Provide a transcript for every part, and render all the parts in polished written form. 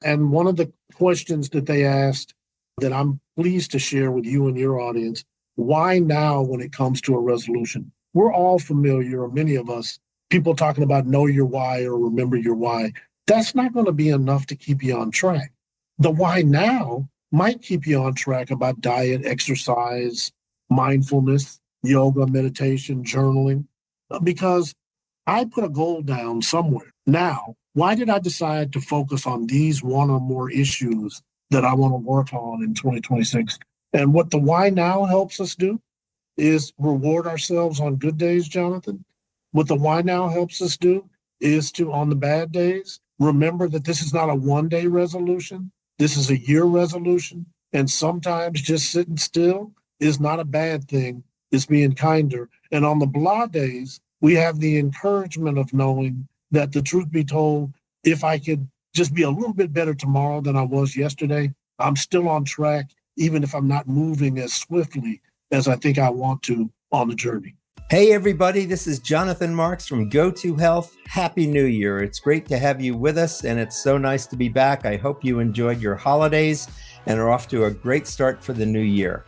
And one of the questions that they asked that I'm pleased to share with you and your audience, why now when it comes to a resolution? We're all familiar, or many of us, people talking about know your why or remember your why. That's not going to be enough to keep you on track. The why now might keep you on track about diet, exercise, mindfulness, yoga, meditation, journaling, because I put a goal down somewhere. Now, why did I decide to focus on these one or more issues that I want to work on in 2026? And what the why now helps us do is reward ourselves on good days, Jonathan. What the why now helps us do is to, on the bad days, remember that this is not a one-day resolution. This is a year resolution. And sometimes just sitting still is not a bad thing. It's being kinder. And on the blah days, we have the encouragement of knowing that, the truth be told, if I could just be a little bit better tomorrow than I was yesterday, I'm still on track, even if I'm not moving as swiftly as I think I want to on the journey. Hey, everybody, this is Jonathan Marx from GoToHealth. Happy New Year. It's great to have you with us, and it's so nice to be back. I hope you enjoyed your holidays and are off to a great start for the new year.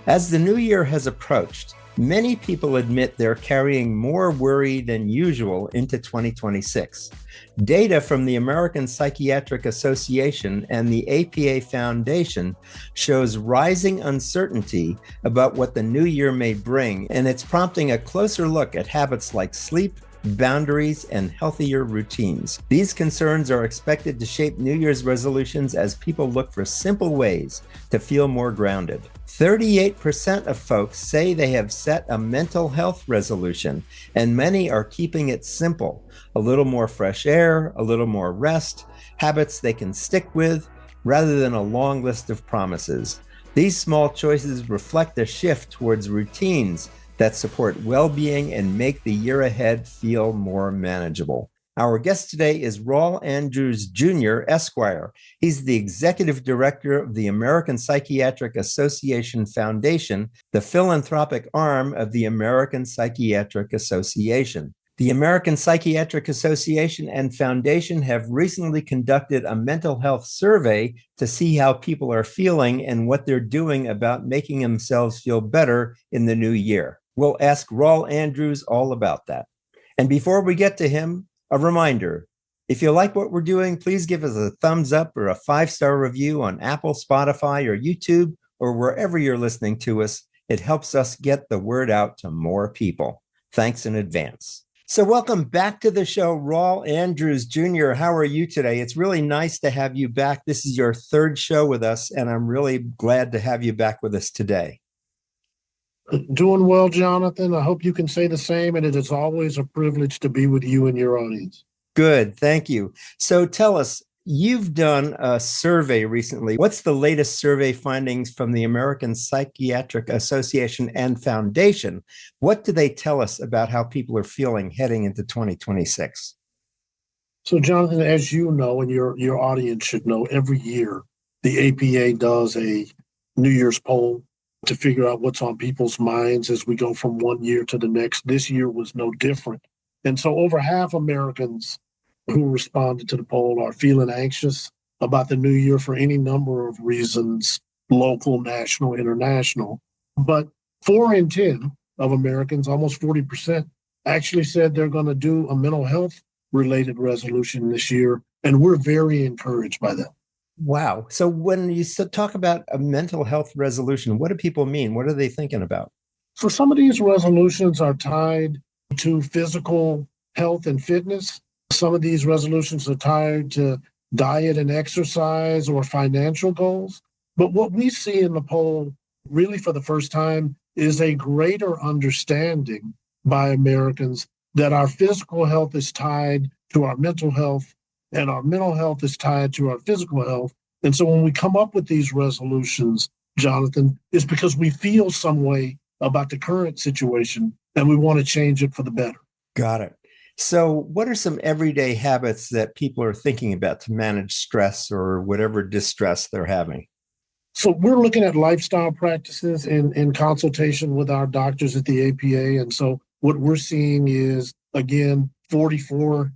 As the new year has approached, many people admit they're carrying more worry than usual into 2026. Data from the American Psychiatric Association and the APA Foundation shows rising uncertainty about what the new year may bring, and it's prompting a closer look at habits like sleep, boundaries, and healthier routines. These concerns are expected to shape New Year's resolutions as people look for simple ways to feel more grounded. 38% of folks say they have set a mental health resolution, and many are keeping it simple. A little more fresh air, a little more rest, habits they can stick with, rather than a long list of promises. These small choices reflect a shift towards routines that support well-being and make the year ahead feel more manageable. Our guest today is Rawle Andrews Jr, Esquire. He's the executive director of the American Psychiatric Association Foundation, the philanthropic arm of the American Psychiatric Association. The American Psychiatric Association and Foundation have recently conducted a mental health survey to see how people are feeling and what they're doing about making themselves feel better in the new year. We'll ask Rawle Andrews all about that. And before we get to him, a reminder, if you like what we're doing, please give us a thumbs up or a 5-star review on Apple, Spotify, or YouTube, or wherever you're listening to us. It helps us get the word out to more people. Thanks in advance. So welcome back to the show, Rawle Andrews Jr. How are you today? It's really nice to have you back. This is your third show with us, and I'm really glad to have you back with us today. Doing well, Jonathan. I hope you can say the same, and it is always a privilege to be with you and your audience. Good, thank you. So tell us, you've done a survey recently. What's the latest survey findings from the American Psychiatric Association and Foundation? What do they tell us about how people are feeling heading into 2026? So, Jonathan, as you know, and your audience should know, every year the APA does a New Year's poll to figure out what's on people's minds as we go from one year to the next. This year was no different. And so over half Americans who responded to the poll are feeling anxious about the new year for any number of reasons, local, national, international. But 4 in 10 of Americans, almost 40%, actually said they're going to do a mental health related resolution this year. And we're very encouraged by that. Wow. So when you talk about a mental health resolution, what do people mean? What are they thinking about? So some of these resolutions are tied to physical health and fitness. Some of these resolutions are tied to diet and exercise or financial goals. But what we see in the poll, really for the first time, is a greater understanding by Americans that our physical health is tied to our mental health, and our mental health is tied to our physical health. And so when we come up with these resolutions, Jonathan, it's because we feel some way about the current situation and we want to change it for the better. Got it. So what are some everyday habits that people are thinking about to manage stress or whatever distress they're having? So we're looking at lifestyle practices in consultation with our doctors at the APA. And so what we're seeing is, again, 44%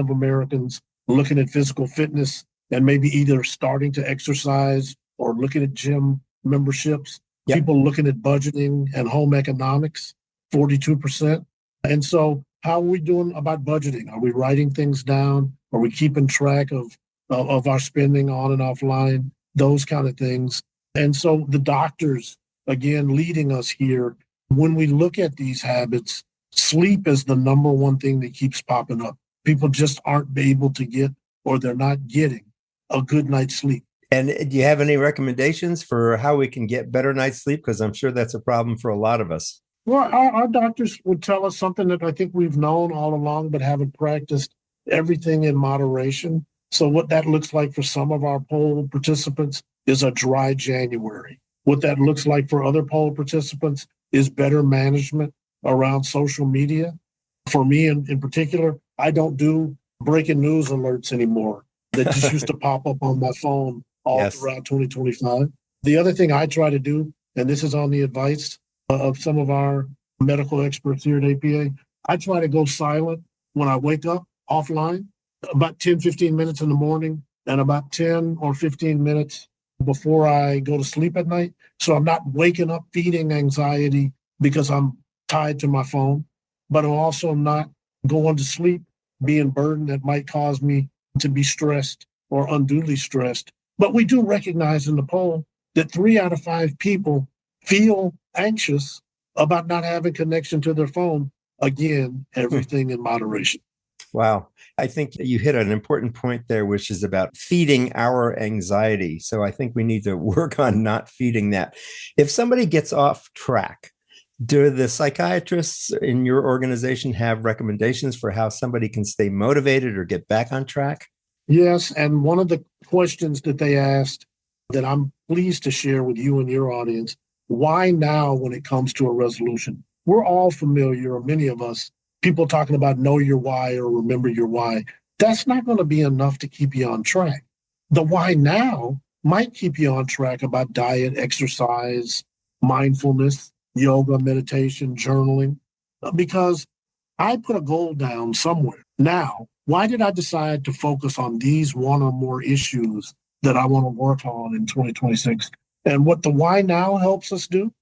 of Americans looking at physical fitness and maybe either starting to exercise or looking at gym memberships. Yep. People looking at budgeting and home economics, 42%. And so how are we doing about budgeting? Are we writing things down? Are we keeping track of our spending on and offline? Those kind of things. And so the doctors, again, leading us here, when we look at these habits, sleep is the number one thing that keeps popping up. People just aren't able to get, or they're not getting, a good night's sleep. And do you have any recommendations for how we can get better night's sleep? Because I'm sure that's a problem for a lot of us. Well, our doctors would tell us something that I think we've known all along, but haven't practiced: everything in moderation. So what that looks like for some of our poll participants is a dry January. What that looks like for other poll participants is better management around social media. For me in particular, I don't do breaking news alerts anymore that just used to pop up on my phone all throughout 2025. The other thing I try to do, and this is on the advice of some of our medical experts here at APA, I try to go silent when I wake up offline, about 10, 15 minutes in the morning and about 10 or 15 minutes before I go to sleep at night. So I'm not waking up feeding anxiety because I'm tied to my phone, but I'm also not going to sleep being burdened that might cause me to be stressed or unduly stressed. But we do recognize in the poll that 3 out of 5 people feel anxious about not having connection to their phone. Again, everything in moderation. Wow. I think you hit an important point there, which is about feeding our anxiety. So I think we need to work on not feeding that. If somebody gets off track, do the psychiatrists in your organization have recommendations for how somebody can stay motivated or get back on track? Yes. And one of the questions that they asked that I'm pleased to share with you and your audience: why now when it comes to a resolution? We're all familiar, or many of us, people talking about know your why or remember your why. That's not going to be enough to keep you on track. The why now might keep you on track about diet, exercise, mindfulness, yoga, meditation, journaling, because I put a goal down somewhere. Now, why did I decide to focus on these one or more issues that I want to work on in 2026? And what the why now helps us do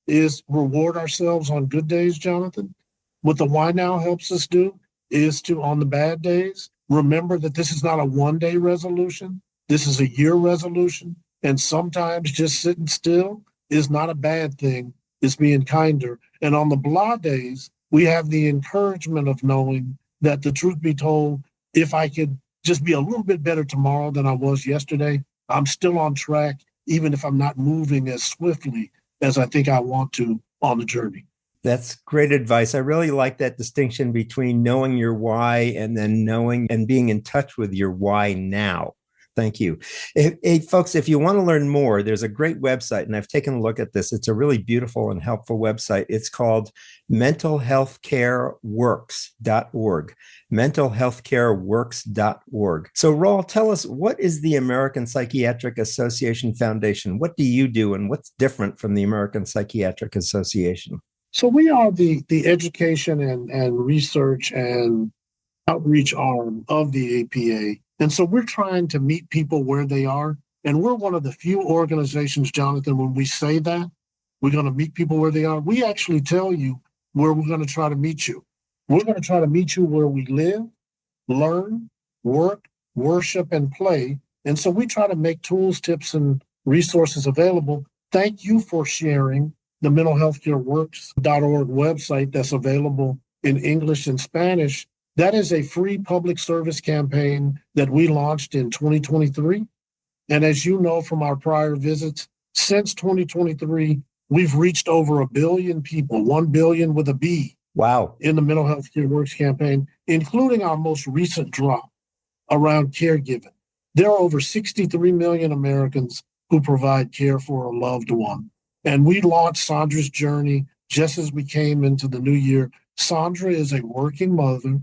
is reward ourselves on good days, Jonathan. What the why now helps us do is to, on the bad days, remember that this is not a one-day resolution. This is a year resolution. And sometimes just sitting still is not a bad thing. It's being kinder. And on the blah days, we have the encouragement of knowing that, the truth be told, if I could just be a little bit better tomorrow than I was yesterday, I'm still on track, even if I'm not moving as swiftly as I think I want to on the journey. That's great advice. I really like that distinction between knowing your why and then knowing and being in touch with your why now. Thank you. Hey, folks, if you want to learn more, there's a great website, and I've taken a look at this. It's a really beautiful and helpful website. It's called mentalhealthcareworks.org, mentalhealthcareworks.org. So, Rawle, tell us, what is the American Psychiatric Association Foundation? What do you do, and what's different from the American Psychiatric Association? So we are the education and research and outreach arm of the APA. And so we're trying to meet people where they are. And we're one of the few organizations, Jonathan, when we say that we're going to meet people where they are, we actually tell you where we're going to try to meet you. We're going to try to meet you where we live, learn, work, worship, and play. And so we try to make tools, tips, and resources available. Thank you for sharing the mentalhealthcareworks.org website that's available in English and Spanish. That is a free public service campaign that we launched in 2023. And as you know from our prior visits, since 2023, we've reached over 1 billion people, 1 billion with a B. Wow. In the Mental Health Care Works campaign, including our most recent drop around caregiving. There are over 63 million Americans who provide care for a loved one. And we launched Sandra's journey just as we came into the new year. Sandra is a working mother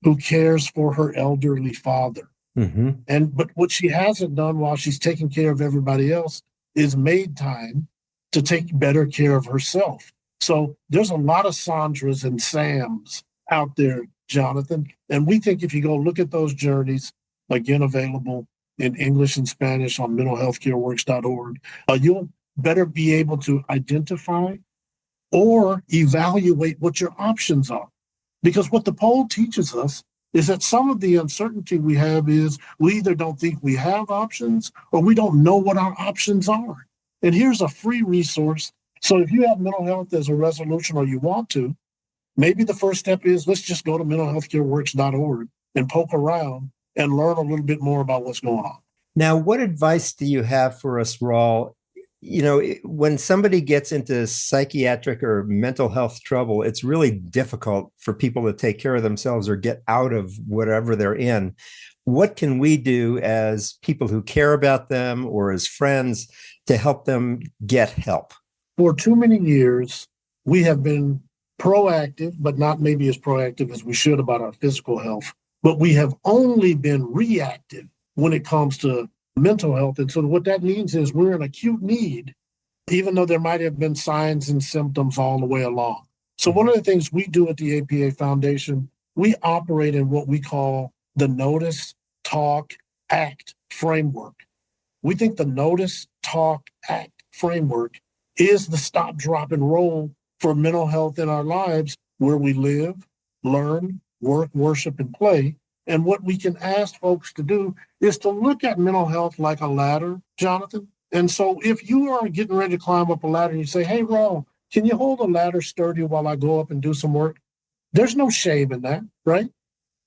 who cares for her elderly father. Mm-hmm. But what she hasn't done while she's taking care of everybody else is made time to take better care of herself. So there's a lot of Sandras and Sams out there, Jonathan. And we think if you go look at those journeys, again, available in English and Spanish on mentalhealthcareworks.org. You'll better be able to identify or evaluate what your options are. Because what the poll teaches us is that some of the uncertainty we have is we either don't think we have options or we don't know what our options are. And here's a free resource. So if you have mental health as a resolution or you want to, maybe the first step is let's just go to mentalhealthcareworks.org and poke around and learn a little bit more about what's going on. Now, what advice do you have for us, Rawle? When somebody gets into psychiatric or mental health trouble, it's really difficult for people to take care of themselves or get out of whatever they're in. What can we do as people who care about them or as friends to help them get help? For too many years, we have been proactive, but not maybe as proactive as we should about our physical health. But we have only been reactive when it comes to mental health. And so what that means is we're in acute need, even though there might have been signs and symptoms all the way along. So one of the things we do at the APA Foundation, we operate in what we call the Notice, Talk, Act framework. We think the Notice, Talk, Act framework is the stop, drop, and roll for mental health in our lives, where we live, learn, work, worship, and play. And what we can ask folks to do is to look at mental health like a ladder, Jonathan. And so if you are getting ready to climb up a ladder and you say, hey, Rawle, can you hold a ladder sturdy while I go up and do some work? There's no shame in that, right?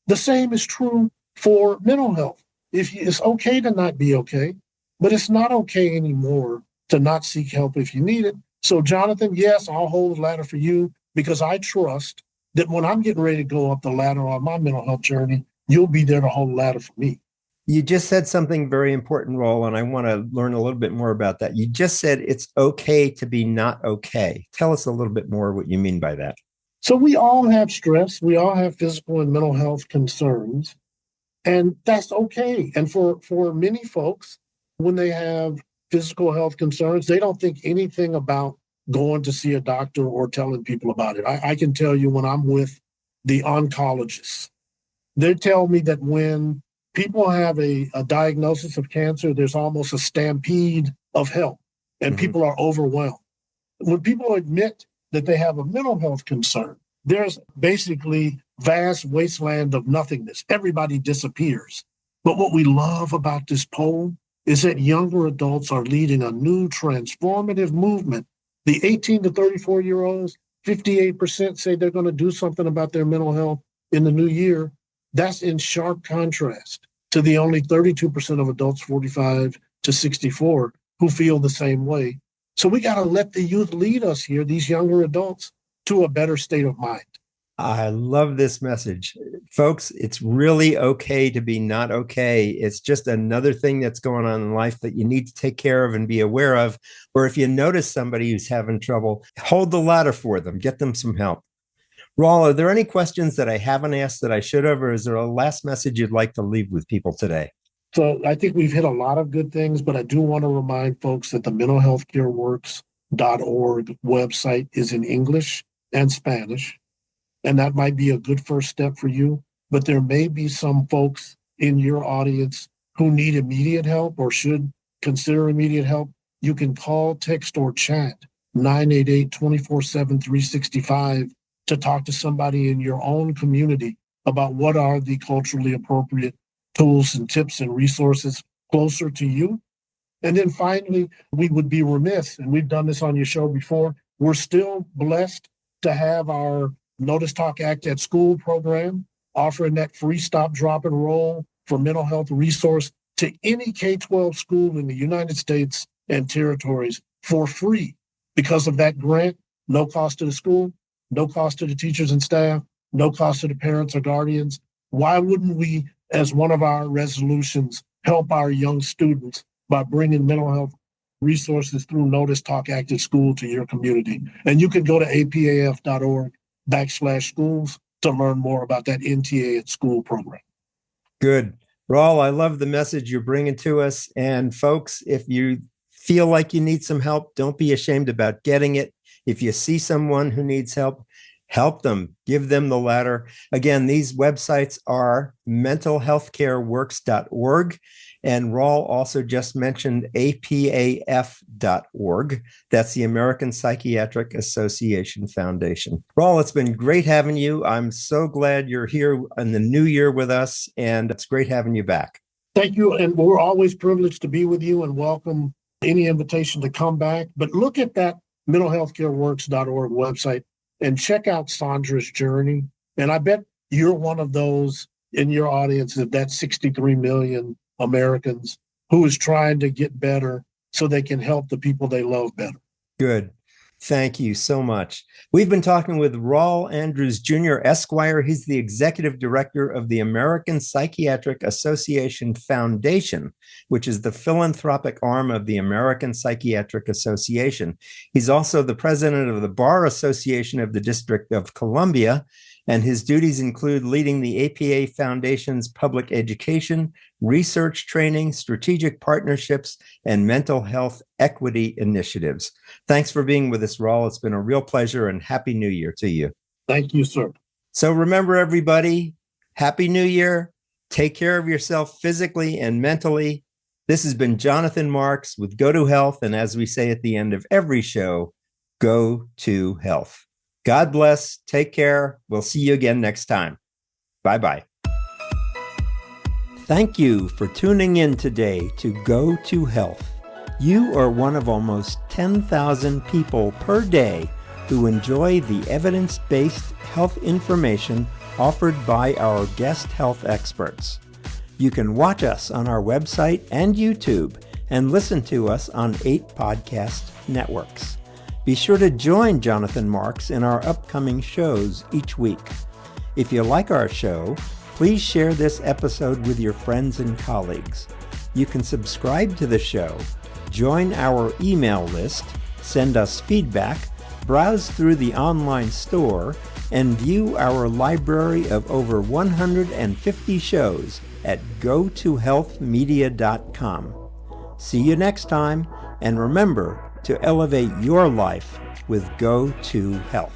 The same is true for mental health. It's okay to not be okay, but it's not okay anymore to not seek help if you need it. So, Jonathan, yes, I'll hold the ladder for you because I trust that when I'm getting ready to go up the ladder on my mental health journey, you'll be there to hold the ladder for me. You just said something very important, Rawle, and I want to learn a little bit more about that. You just said it's okay to be not okay. Tell us a little bit more what you mean by that. So we all have stress. We all have physical and mental health concerns, and that's okay. And for many folks, when they have physical health concerns, they don't think anything about going to see a doctor or telling people about it. I can tell you when I'm with the oncologists, they tell me that when people have a diagnosis of cancer, there's almost a stampede of help and people are overwhelmed. When people admit that they have a mental health concern, there's basically vast wasteland of nothingness. Everybody disappears. But what we love about this poll is that younger adults are leading a new transformative movement. The 18 to 34-year-olds, 58% say they're going to do something about their mental health in the new year. That's in sharp contrast to the only 32% of adults 45 to 64 who feel the same way. So we got to let the youth lead us here, these younger adults, to a better state of mind. I love this message. Folks, it's really okay to be not okay. It's just another thing that's going on in life that you need to take care of and be aware of. Or if you notice somebody who's having trouble, hold the ladder for them, get them some help. Rawle, are there any questions that I haven't asked that I should have, or is there a last message you'd like to leave with people today? So I think we've hit a lot of good things, but I do want to remind folks that the mentalhealthcareworks.org website is in English and Spanish, and that might be a good first step for you. But there may be some folks in your audience who need immediate help or should consider immediate help. You can call, text, or chat 988-24/7-365 to talk to somebody in your own community about what are the culturally appropriate tools and tips and resources closer to you. And then finally, we would be remiss, and we've done this on your show before, we're still blessed to have our Notice, Talk, Act at School program, offering that free stop, drop, and roll for mental health resource to any K-12 school in the United States and territories for free. Because of that grant, no cost to the school, no cost to the teachers and staff, no cost to the parents or guardians. Why wouldn't we, as one of our resolutions, help our young students by bringing mental health resources through Notice, Talk, Act at School to your community? And you can go to apaf.org/schools to learn more about that NTA at School program. Good. Rawle, I love the message you're bringing to us. And folks, if you feel like you need some help, don't be ashamed about getting it. If you see someone who needs help, Help them, give them the ladder. Again, these websites are mentalhealthcareworks.org. And Rawle also just mentioned APAF.org. That's the American Psychiatric Association Foundation. Rawle, it's been great having you. I'm so glad you're here in the new year with us, and it's great having you back. Thank you. And we're always privileged to be with you and welcome any invitation to come back. But look at that mentalhealthcareworks.org website and check out Sandra's journey. And I bet you're one of those in your audience of that 63 million Americans who is trying to get better so they can help the people they love better. Good. Thank you so much. We've been talking with Rawle Andrews Jr., Esquire. He's the executive director of the American Psychiatric Association Foundation, which is the philanthropic arm of the American Psychiatric Association. He's also the president of the Bar Association of the District of Columbia, and his duties include leading the APA Foundation's public education, research training, strategic partnerships, and mental health equity initiatives. Thanks for being with us, Rawle. It's been a real pleasure, and Happy New Year to you. Thank you, sir. So remember, everybody, Happy New Year. Take care of yourself physically and mentally. This has been Jonathan Marx with GoToHealth, and as we say at the end of every show, go to health. God bless. Take care. We'll see you again next time. Bye-bye. Thank you for tuning in today to Go to Health. You are one of almost 10,000 people per day who enjoy the evidence-based health information offered by our guest health experts. You can watch us on our website and YouTube and listen to us on 8 podcast networks. Be sure to join Jonathan Marx in our upcoming shows each week. If you like our show, please share this episode with your friends and colleagues. You can subscribe to the show, join our email list, send us feedback, browse through the online store, and view our library of over 150 shows at GoToHealthMedia.com. See you next time, and remember to elevate your life with Go to Health.